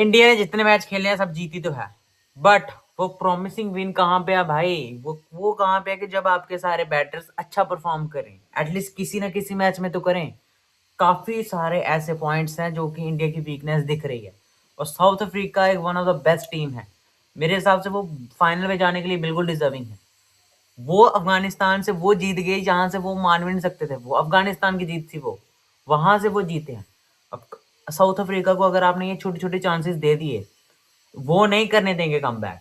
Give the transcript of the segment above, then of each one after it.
India ने जितने match खेले हैं सब जीती तो है, बट वो प्रॉमिसिंग विन कहाँ पे है भाई? वो कहाँ पे है कि जब आपके सारे बैटर्स अच्छा परफॉर्म करें, एटलीस्ट किसी ना किसी मैच में तो करें। काफी सारे ऐसे पॉइंट्स हैं जो कि इंडिया की वीकनेस दिख रही है, और साउथ अफ्रीका एक one of the best team है। मेरे हिसाब से वो फाइनल में जाने के लिए बिल्कुल डिजर्विंग है। वो अफगानिस्तान से वो जीत गए जहां से वो मान भी नहीं सकते थे, वो अफगानिस्तान की जीत थी, वो वहां से वो जीते हैं। अब साउथ अफ्रीका को अगर आपने ये छोटे छोटे चांसेस दे दिए, वो नहीं करने देंगे कमबैक।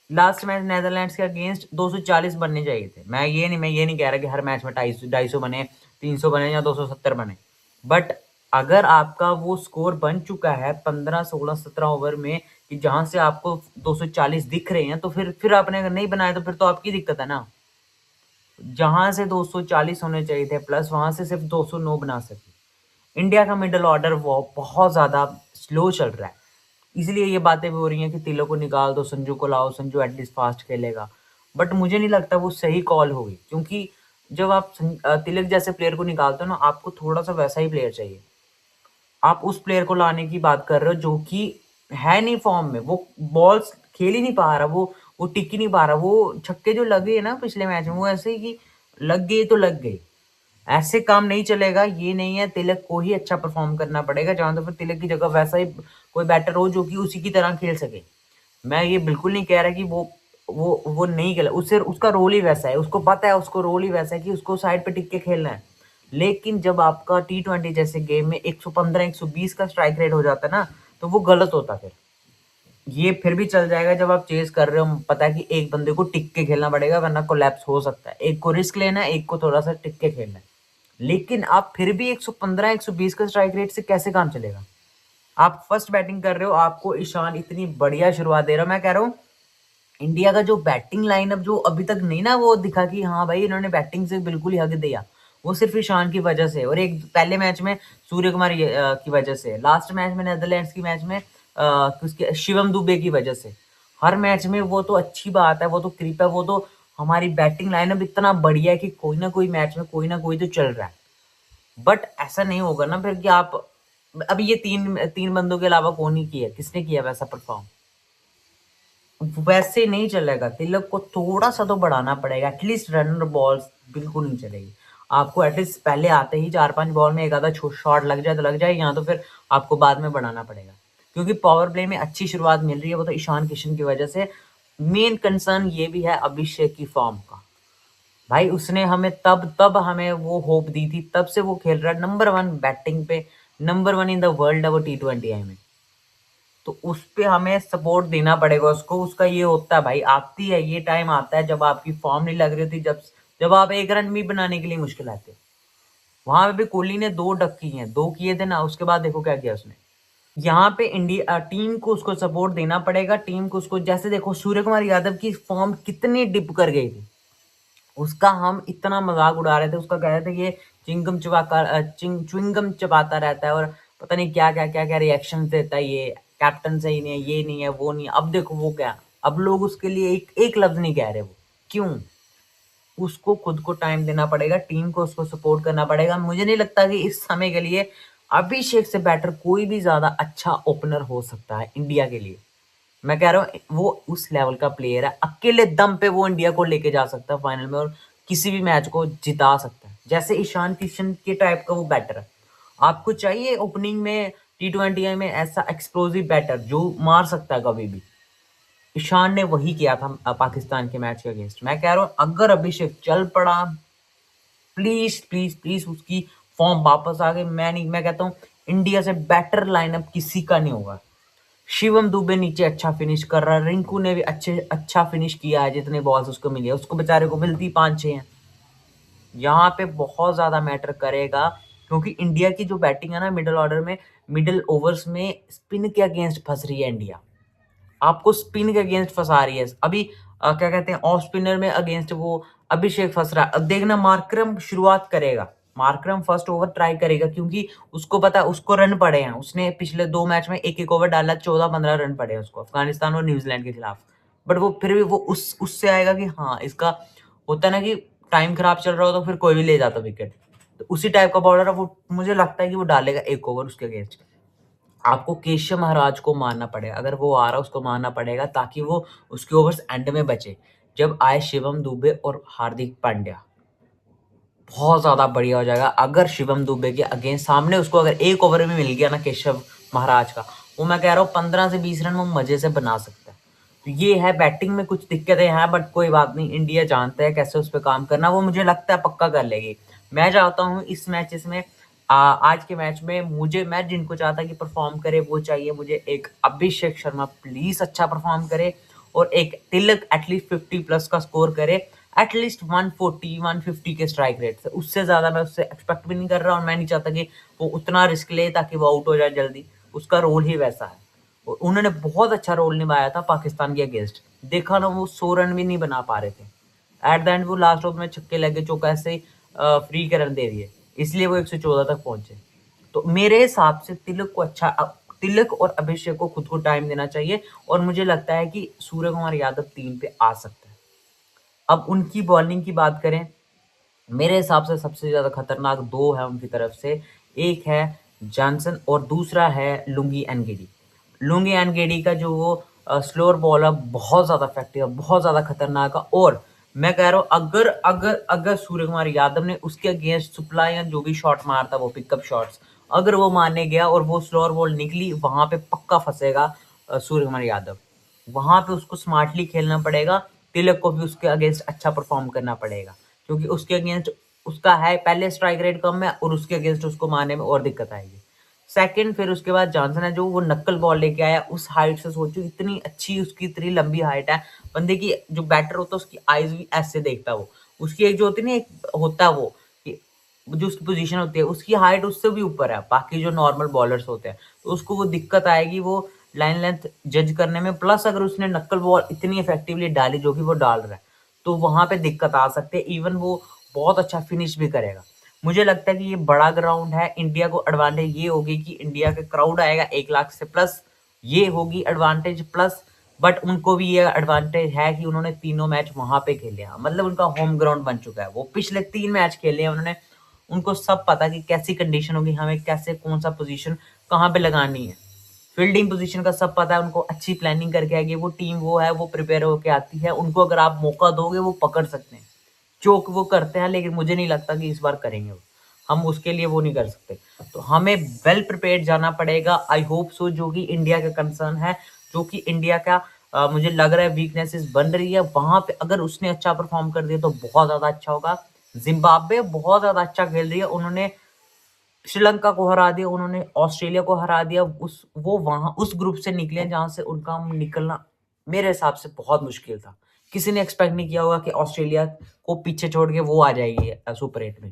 लास्ट मैच नेदरलैंड्स के अगेंस्ट 240 बनने चाहिए थे। मैं ये नहीं कह रहा कि हर मैच में 250 बने, 300 बने या 270 बने, बट अगर आपका वो स्कोर बन चुका है 15 16 17 ओवर में कि जहां से आपको 240 दिख रहे हैं, तो फिर आपने अगर नहीं बनाया तो फिर तो आपकी दिक्कत है ना। जहां से 240 होने चाहिए थे प्लस, वहां से सिर्फ 209 बना सके। इंडिया का मिडिल ऑर्डर वो बहुत ज्यादा स्लो चल रहा है, इसलिए ये बातें भी हो रही हैं कि तिलक को निकाल दो, संजू को लाओ, संजू एटलीस्ट फास्ट खेलेगा। बट मुझे नहीं लगता वो सही कॉल होगी, क्योंकि जब आप तिलक जैसे प्लेयर को निकालते हो ना, आपको थोड़ा सा वैसा ही प्लेयर चाहिए। आप उस प्लेयर को लाने की बात कर रहे हो जो कि है नहीं फॉर्म में, वो बॉल्स खेल ही नहीं पा रहा, वो टिक ही नहीं पा रहा। वो छक्के जो लगे ना पिछले मैच में, वो ऐसे ही कि लग गए तो लग गए। ऐसे काम नहीं चलेगा, ये नहीं है, तिलक को ही अच्छा परफॉर्म करना पड़ेगा, जहां तो फिर तिलक की जगह वैसा ही कोई बैटर हो जो कि उसी की तरह खेल सके। मैं ये बिल्कुल नहीं कह रहा कि वो नहीं खेला, उससे उसका रोल ही वैसा है, उसको पता है, उसको रोल ही वैसा है कि उसको साइड पे टिक के खेलना है। लेकिन जब आपका T20 जैसे गेम में 115 120 का स्ट्राइक रेट हो जाता है ना, तो वो गलत होता है। फिर ये फिर भी चल जाएगा जब आप चेस कर रहे हो, पता है कि एक बंदे को टिक के खेलना पड़ेगा वरना कोलैप्स हो सकता है, एक को रिस्क लेना है, एक को थोड़ा सा टिक के खेलना है। लेकिन आप फिर भी 115 120 का स्ट्राइक रेट से कैसे काम चलेगा? आप फर्स्ट बैटिंग कर रहे हो, आपको ईशान इतनी बढ़िया शुरुआत दे रहा हूं। मैं कह रहा हूँ इंडिया का जो बैटिंग लाइनअप जो अभी तक नहीं ना वो दिखा कि हाँ भाई इन्होंने बैटिंग से बिल्कुल ही हक दिया, वो सिर्फ ईशान की वजह से, और एक पहले मैच में सूर्य कुमार की वजह से, लास्ट मैच में नेदरलैंड्स की मैच में उसके शिवम दुबे की वजह से। हर मैच में वो तो अच्छी बात है, वो तो कृपा, वो तो हमारी बैटिंग लाइनअप इतना बढ़िया है कि कोई ना कोई मैच में कोई ना कोई तो चल रहा है। बट ऐसा नहीं होगा ना फिर कि आप, अब ये तीन तीन बंदों के अलावा कौन ही किया, किसने किया वैसा परफॉर्म? वैसे नहीं चलेगा, तिलक को थोड़ा सा तो बढ़ाना पड़ेगा, एटलीस्ट रनर बॉल्स बिल्कुल नहीं चलेगी। आपको एटलीस्ट पहले आते ही 4-5 बॉल में एक आधा शॉट लग जाए तो लग जाए, यहाँ तो फिर आपको बाद में बढ़ाना पड़ेगा, क्योंकि पावर प्ले में अच्छी शुरुआत मिल रही है, वो तो ईशान किशन की वजह से। मेन कंसर्न ये भी है अभिषेक की फॉर्म का। भाई उसने हमें तब तब हमें वो होप दी थी, तब से वो खेल रहा है नंबर वन बैटिंग पे, number one in the world है वो T20 में। तो उस पे हमें सपोर्ट देना पड़ेगा उसको। उसका ये होता है भाई, आती है ये टाइम आता है जब आपकी फॉर्म नहीं लग रही होती, जब जब आप एक रन भी बनाने के लिए मुश्किल आती है। वहां पे भी कोहली ने 2 डक किए हैं, 2 किए थे ना, उसके बाद देखो क्या किया उसने। यहाँ पे इंडिया टीम को उसको सपोर्ट देना पड़ेगा, टीम को उसको, जैसे देखो सूर्य कुमार यादव की फॉर्म कितनी डिप कर गई थी, उसका हम इतना मजाक उड़ा रहे थे, उसका कह रहे थे ये च्युइंगम चबाता रहता है, और पता नहीं क्या क्या रिएक्शन देता है, ये कैप्टन सही नहीं है, ये नहीं है, वो नहीं है। अब देखो वो क्या, अब लोग उसके लिए एक एक लफ्ज नहीं कह रहे। वो क्यों? उसको खुद को टाइम देना पड़ेगा, टीम को उसको सपोर्ट करना पड़ेगा। मुझे नहीं लगता कि इस समय के लिए अभिषेक से बेटर कोई भी ज्यादा अच्छा ओपनर हो सकता है इंडिया के लिए। मैं कह रहा हूँ वो उस लेवल का प्लेयर है, अकेले दम पे वो इंडिया को लेके जा सकता है फाइनल में, और किसी भी मैच को जिता सकता है, जैसे ईशान किशन के टाइप का वो बैटर है। आपको चाहिए ओपनिंग में T20 में ऐसा एक्सप्लोसिव बैटर जो मार सकता है कभी भी। ईशान ने वही किया था पाकिस्तान के मैच के अगेंस्ट। मैं कह रहा हूँ अगर अभिषेक चल पड़ा, प्लीज प्लीज प्लीज उसकी फॉर्म वापस आ गई, मैं नहीं, मैं कहता हूँ इंडिया से बेटर लाइनअप किसी का नहीं होगा। शिवम दुबे नीचे अच्छा फिनिश कर रहा है, रिंकू ने भी अच्छा फिनिश किया है, जितने बॉल्स उसको मिली है, उसको बेचारे को मिलती 5-6 हैं। यहाँ पे बहुत ज्यादा मैटर करेगा, क्योंकि इंडिया की जो बैटिंग है ना मिडिल ऑर्डर में, मिडिल ओवर्स में स्पिन के अगेंस्ट फंस रही है इंडिया। आपको स्पिन के अगेंस्ट फंसा रही है अभी। क्या कहते हैं, ऑफ स्पिनर में अगेंस्ट वो अभिषेक फंस रहा है। अब देखना मार्करम शुरुआत करेगा, मार्करम फर्स्ट ओवर ट्राई करेगा, क्योंकि उसको पता है उसको रन पड़े हैं, उसने पिछले 2 मैच में एक एक ओवर डाला, 14-15 रन पड़े हैं उसको अफगानिस्तान और न्यूजीलैंड के खिलाफ। बट वो फिर भी वो उससे आएगा कि हाँ इसका होता है ना कि टाइम खराब चल रहा हो तो फिर कोई भी ले जाता विकेट। तो उसी टाइप का बॉलर है वो, मुझे लगता है कि वो डालेगा एक ओवर उसके अगेंस्ट। आपको केशव महाराज को मारना पड़ेगा, अगर वो आ रहा है उसको मारना पड़ेगा ताकि वो उसके ओवर्स एंड में बचे। जब आए शिवम दुबे और हार्दिक पांड्या, बहुत ज़्यादा बढ़िया हो जाएगा। अगर शिवम दुबे के अगेंस्ट सामने उसको अगर एक ओवर में मिल गया ना केशव महाराज का, वो मैं कह रहा हूँ 15 से 20 रन वो मजे से बना सकता है। तो ये है, बैटिंग में कुछ दिक्कतें हैं बट कोई बात नहीं, इंडिया जानता है कैसे उस पर काम करना, वो मुझे लगता है पक्का कर लेगी। मैं चाहता हूँ इस मैचेस में आज के मैच में मैं जिनको चाहता कि परफॉर्म करे वो चाहिए मुझे, एक अभिषेक शर्मा प्लीज अच्छा परफॉर्म करे, और एक तिलक एटलीस्ट 50 प्लस का स्कोर करे, एटलीस्ट 140 150 के स्ट्राइक रेट से। उससे ज़्यादा मैं उससे एक्सपेक्ट भी नहीं कर रहा, और मैं नहीं चाहता कि वो उतना रिस्क ले ताकि वो आउट हो जाए जल्दी। उसका रोल ही वैसा है, और उन्होंने बहुत अच्छा रोल निभाया था पाकिस्तान के अगेंस्ट। देखा ना, वो 100 रन भी नहीं बना पा रहे थे, एट द एंड वो लास्ट ओवर में छक्के लगे, चौका ऐसे फ्री के रन दे दिए, इसलिए वो 114 तक पहुंचे। तो मेरे हिसाब से तिलक और अभिषेक को खुद को टाइम देना चाहिए, और मुझे लगता है कि सूर्य कुमार यादव 3 पे आ सकता है। अब उनकी बॉलिंग की बात करें, मेरे हिसाब से सबसे ज़्यादा खतरनाक 2 है उनकी तरफ से। एक है जॉनसन और दूसरा है लुंगी एनगिडी। लुंगी एनगिडी का जो वो स्लोअर बॉल है, बहुत ज़्यादा इफेक्टिव है, बहुत ज़्यादा खतरनाक है। और मैं कह रहा हूँ, अगर अगर अगर सूर्य कुमार यादव ने उसके अगेंस्ट सुपला या जो भी शॉट मारता, वो पिकअप शॉट्स, अगर वो मारने गया और वो स्लोअर बॉल निकली, वहां पे पक्का फंसेगा सूर्य कुमार यादव। वहां पे उसको स्मार्टली खेलना पड़ेगा, तिलक को भी उसके अगेंस्ट अच्छा परफॉर्म करना पड़ेगा, क्योंकि उसके अगेंस्ट उसका है पहले स्ट्राइक रेट कम है, और उसके अगेंस्ट उसको मारने में और दिक्कत आएगी। सेकंड, फिर उसके बाद जॉनसन है जो वो नक्कल बॉल लेके आया, उस हाइट से सोचो, इतनी अच्छी उसकी इतनी लंबी हाइट है। बंदे की जो बैटर होता है उसकी आईज भी ऐसे देखता है वो, उसकी एक जो होती है ना, एक होता है वो कि जो उसकी पोजीशन होती है, उसकी हाइट उससे भी ऊपर है बाकी जो नॉर्मल बॉलर्स होते हैं, तो उसको वो दिक्कत आएगी वो लाइन लेंथ जज करने में। प्लस अगर उसने नक्कल बॉल इतनी इफेक्टिवली डाली जो कि वो डाल रहा है, तो वहां पे दिक्कत आ सकती है। इवन वो बहुत अच्छा फिनिश भी करेगा। मुझे लगता है कि ये बड़ा ग्राउंड है, इंडिया को एडवांटेज ये होगी कि इंडिया का क्राउड आएगा 1 लाख से प्लस, ये होगी एडवांटेज प्लस। बट उनको भी ये एडवांटेज है कि उन्होंने तीनों मैच वहां पे खेले हैं, मतलब उनका होम ग्राउंड बन चुका है, वो पिछले 3 मैच खेले हैं उन्होंने, उनको सब पता कि कैसी कंडीशन होगी, हमें कैसे कौन सा पोजीशन कहाँ पे लगानी है, फील्डिंग पोजीशन का सब पता है उनको, अच्छी प्लानिंग करके आएगी वो टीम, वो है वो प्रिपेयर होके आती है, उनको अगर आप मौका दोगे वो पकड़ सकते हैं। चोक वो करते हैं, लेकिन मुझे नहीं लगता कि इस बार करेंगे वो, हम उसके लिए वो नहीं कर सकते। तो हमें वेल प्रिपेयर्ड जाना पड़ेगा, आई होप सो। जो कि इंडिया का कंसर्न है, जो कि इंडिया का मुझे लग रहा है वीकनेसेस बन रही है, वहां पे अगर उसने अच्छा परफॉर्म कर दिया तो बहुत ज्यादा अच्छा होगा। जिम्बाब्वे बहुत ज्यादा अच्छा खेल रही है, उन्होंने श्रीलंका को हरा दिया, उन्होंने ऑस्ट्रेलिया को हरा दिया, उस वो वहां उस ग्रुप से निकले जहां से उनका निकलना मेरे हिसाब से बहुत मुश्किल था। किसी ने एक्सपेक्ट नहीं किया होगा कि ऑस्ट्रेलिया को पीछे छोड़ के वो आ जाएगी सुपर 8 में।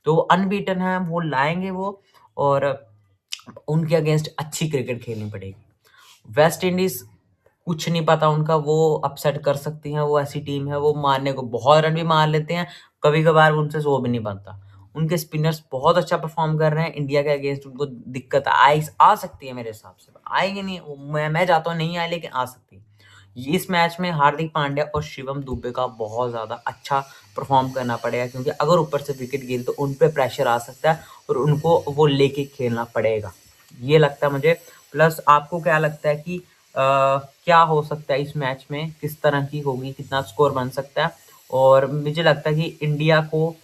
तो अनबीटन है, वो लाएंगे वो, और उनके अगेंस्ट अच्छी क्रिकेट खेलनी पड़ेगी। वेस्ट इंडीज कुछ नहीं पता उनका, वो अपसेट कर सकती हैं, वो ऐसी टीम है, वो मारने को बहुत रन भी मार लेते हैं, कभी कभार उनसे सो भी नहीं बनता। उनके स्पिनर्स बहुत अच्छा परफॉर्म कर रहे हैं, इंडिया के अगेंस्ट उनको दिक्कत आ सकती है मेरे हिसाब से, आएगी नहीं, मैं चाहता हूँ नहीं आए, लेकिन आ सकती है। इस मैच में हार्दिक पांड्या और शिवम दुबे का बहुत ज़्यादा अच्छा परफॉर्म करना पड़ेगा, क्योंकि अगर ऊपर से विकेट गिरी तो उन पे प्रेशर आ सकता है, और उनको वो लेके खेलना पड़ेगा, ये लगता है मुझे। प्लस आपको क्या लगता है कि क्या हो सकता है इस मैच में, किस तरह की होगी, कितना स्कोर बन सकता है? और मुझे लगता है कि इंडिया को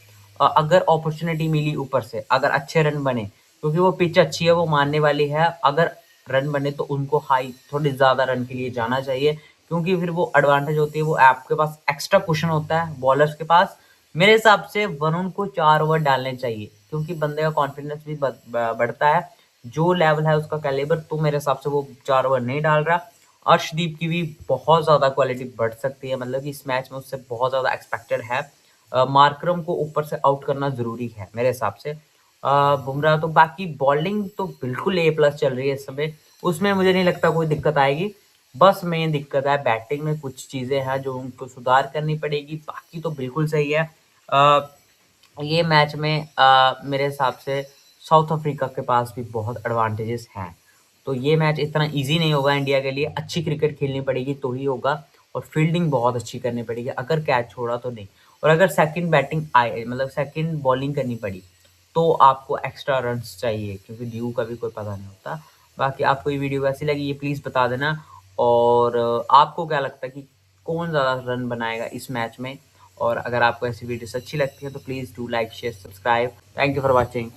अगर अपॉर्चुनिटी मिली ऊपर से, अगर अच्छे रन बने, क्योंकि वो पिच अच्छी है, वो मारने वाली है, अगर रन बने तो उनको हाई थोड़े ज़्यादा रन के लिए जाना चाहिए, क्योंकि फिर वो एडवांटेज होती है, वो आपके पास एक्स्ट्रा कुशन होता है बॉलर्स के पास। मेरे हिसाब से वरुण को 4 ओवर डालने चाहिए, क्योंकि बंदे का कॉन्फिडेंस भी बढ़ता है, जो लेवल है उसका कैलिबर, तो मेरे हिसाब से वो 4 ओवर नहीं डाल रहा। अर्शदीप की भी बहुत ज़्यादा क्वालिटी बढ़ सकती है, मतलब कि इस मैच में उससे बहुत ज़्यादा एक्सपेक्टेड है। मार्करम को ऊपर से आउट करना ज़रूरी है मेरे हिसाब से। बुमराह तो बाकी बॉलिंग तो बिल्कुल ए प्लस चल रही है इस समय, उसमें मुझे नहीं लगता कोई दिक्कत आएगी। बस मेन दिक्कत है बैटिंग में, कुछ चीज़ें हैं जो उनको सुधार करनी पड़ेगी, बाकी तो बिल्कुल सही है। ये मैच में मेरे हिसाब से साउथ अफ्रीका के पास भी बहुत एडवांटेजेस हैं, तो ये मैच इतना इजी नहीं होगा इंडिया के लिए, अच्छी क्रिकेट खेलनी पड़ेगी तो ही होगा, और फील्डिंग बहुत अच्छी करनी पड़ेगी, अगर कैच छोड़ा तो नहीं। और अगर सेकंड बैटिंग आए, मतलब सेकंड बॉलिंग करनी पड़ी, तो आपको एक्स्ट्रा रन्स चाहिए, क्योंकि ड्यू का भी कोई पता नहीं होता। बाकी आपको ये वीडियो कैसी लगी ये प्लीज़ बता देना, और आपको क्या लगता है कि कौन ज़्यादा रन बनाएगा इस मैच में। और अगर आपको ऐसी वीडियोस अच्छी लगती है तो please do like share subscribe. Thank you for watching.